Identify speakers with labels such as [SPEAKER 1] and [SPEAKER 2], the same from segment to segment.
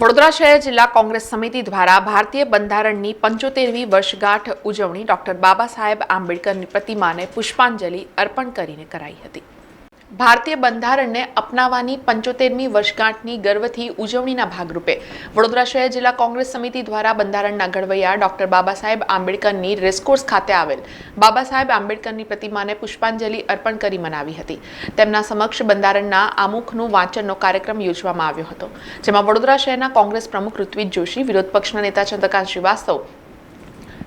[SPEAKER 1] વડોદરા શહેર જિલ્લા કોંગ્રેસ સમિતિ દ્વારા ભારતીય બંધારણની 75મી વર્ષગાંઠ ઉજવણી ડોક્ટર બાબા સાહેબ આંબેડકરની પ્રતિમાને પુષ્પાંજલિ અર્પણ કરીને કરાઈ હતી। ભારતીય બંધારણને અપનાવવાની 75મી વર્ષગાંઠની ગર્વથી ઉજવણીના ભાગરૂપે વડોદરા શહેર જિલ્લા કોંગ્રેસ સમિતિ દ્વારા બંધારણના ઘડવૈયા ડોક્ટર બાબા સાહેબ આંબેડકરની રેસકોર્સ ખાતે આવેલ બાબા સાહેબ આંબેડકરની પ્રતિમાને પુષ્પાંજલિ અર્પણ કરી મનાવી હતી। તેમના સમક્ષ બંધારણના આમુખનું વાંચનનો કાર્યક્રમ યોજવામાં આવ્યો હતો, જેમાં વડોદરા શહેરના કોંગ્રેસ પ્રમુખ ઋત્વિજ જોશી, વિરોધ પક્ષના નેતા ચંદ્રકાંત શ્રીવાસ્તવ,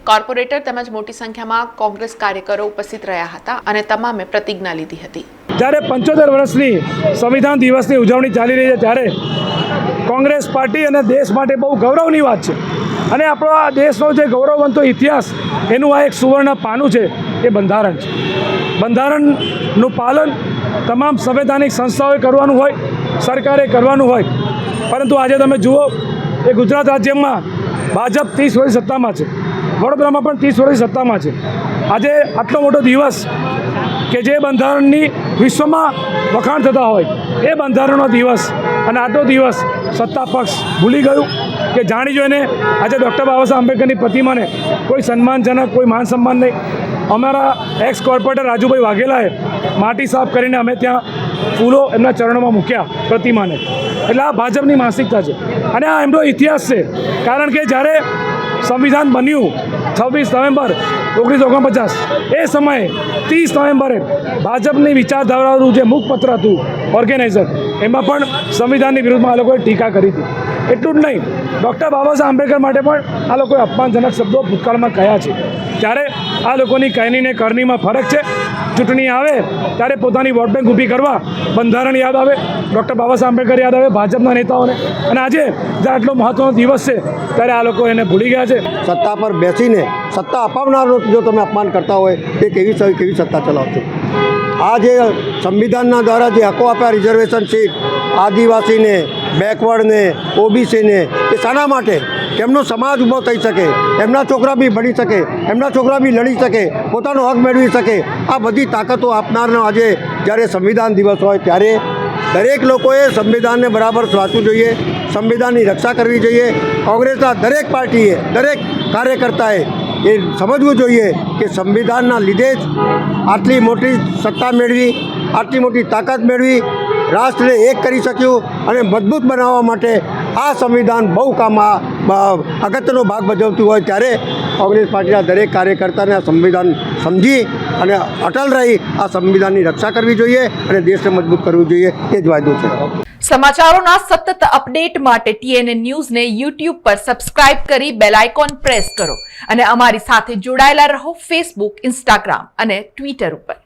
[SPEAKER 1] કોર્પોરેટર તેમજ મોટી સંખ્યામાં કોંગ્રેસ કાર્યકરો ઉપસ્થિત રહ્યા હતા અને તમામે પ્રતિજ્ઞા લીધી હતી।
[SPEAKER 2] જ્યારે 75 વર્ષની સંવિધાન દિવસની ઉજવણી ચાલી રહી છે ત્યારે કોંગ્રેસ પાર્ટી અને દેશ માટે બહુ ગૌરવની વાત છે અને આપણો આ દેશનો જે ગૌરવવંતો ઇતિહાસ એનું આ એક સુવર્ણ પાનું છે એ બંધારણ છે। બંધારણનું પાલન તમામ સંવૈધાનિક સંસ્થાઓએ કરવાનું હોય, સરકારે કરવાનું હોય, પરંતુ આજે તમે જુઓ એ ગુજરાત રાજ્યમાં ભાજપ 30 વર્ષ સત્તામાં છે, વડોદરામાં પણ 30 વર્ષ સત્તામાં છે। આજે આટલો મોટો દિવસ કે જે બંધારણની વિશ્વમાં વખાણ થતા હોય એ બંધારણનો દિવસ અને આટલો દિવસ સત્તા પક્ષ ભૂલી ગયું કે જાણી જોઈને આજે ડૉક્ટર બાબા સાહેબ આંબેડકરની પ્રતિમાને કોઈ સન્માનજનક, કોઈ માન સન્માન નહીં। અમારા એક્સ કોર્પોરેટર રાજુભાઈ વાઘેલાએ માટી સાફ કરીને અમે ત્યાં ફૂલો એમના ચરણોમાં મૂક્યા પ્રતિમાને। એટલે આ ભાજપની માનસિકતા છે અને આ એમનો ઇતિહાસ છે, કારણ કે જ્યારે સંવિધાન બન્યું 26 નવેમ્બર 1949 એ સમયે 30 નવેમ્બરે ભાજપની વિચારધારાનું જે મુખપત્ર હતું ઓર્ગેનાઇઝર, એમાં પણ સંવિધાનની વિરુદ્ધમાં આ લોકોએ ટીકા કરી હતી। એટલું જ નહીં, ડૉક્ટર બાબા સાહેબ આંબેડકર માટે પણ આ લોકોએ અપમાનજનક શબ્દો ભૂતકાળમાં કહ્યા છે। ત્યારે આ લોકોની કહેની ને કરણીમાં ફરક છે। ચૂંટણી આવે ત્યારે પોતાની વોટ બેંક ઊભી કરવા બંધારણ યાદ આવે, ડૉક્ટર બાબા સાહેબ આંબેડકર યાદ આવે ભાજપના નેતાઓને, અને આજે જ્યારે આટલો મહત્ત્વનો દિવસ છે ત્યારે આ લોકો એને ભૂલી ગયા છે।
[SPEAKER 3] સત્તા પર બેસીને સત્તા અપાવનારનું જો તમે અપમાન કરતા હોય એ કેવી સત્તા ચલાવશો? આ જે સંવિધાનના દ્વારા જે હકો આપ્યા, રિઝર્વેશન સીટ આદિવાસીને, બેકવર્ડને, ઓબીસીને, એ શાના માટે? કેમનો સમાજ ઊભો થઈ શકે, એમના છોકરા બી ભણી શકે, એમના છોકરા બી લડી શકે, પોતાનો હક મેળવી શકે। આ બધી તાકાતો આપનારનો આજે જ્યારે સંવિધાન દિવસ હોય ત્યારે દરેક લોકોએ સંવિધાનને બરાબર વાંચવું જોઈએ, સંવિધાનની રક્ષા કરવી જોઈએ। કોંગ્રેસના દરેક પાર્ટીએ, દરેક કાર્યકર્તાએ એ સમજવું જોઈએ કે સંવિધાનના લીધે જ આટલી મોટી સત્તા મેળવી, આટલી મોટી તાકાત મેળવી, રાષ્ટ્રને એક કરી શક્યું અને મજબૂત બનાવવા માટે આ સંવિધાન બહુ અગત્યનો ભાગ ભજવતું હોય ત્યારે કોંગ્રેસ પાર્ટીના દરેક કાર્યકર્તાને આ સંવિધાન સમજી અને અટલ રહી આ સંવિધાનની રક્ષા કરવી જોઈએ અને દેશને મજબૂત કરવું જોઈએ, એ જ વાયદો છે।
[SPEAKER 1] સમાચારોના સતત અપડેટ માટે TNN ન્યૂઝને YouTube પર સબસ્ક્રાઇબ કરી બેલ આઇકોન પ્રેસ કરો અને અમારી સાથે જોડાયેલા રહો Facebook, Instagram અને Twitter ઉપર।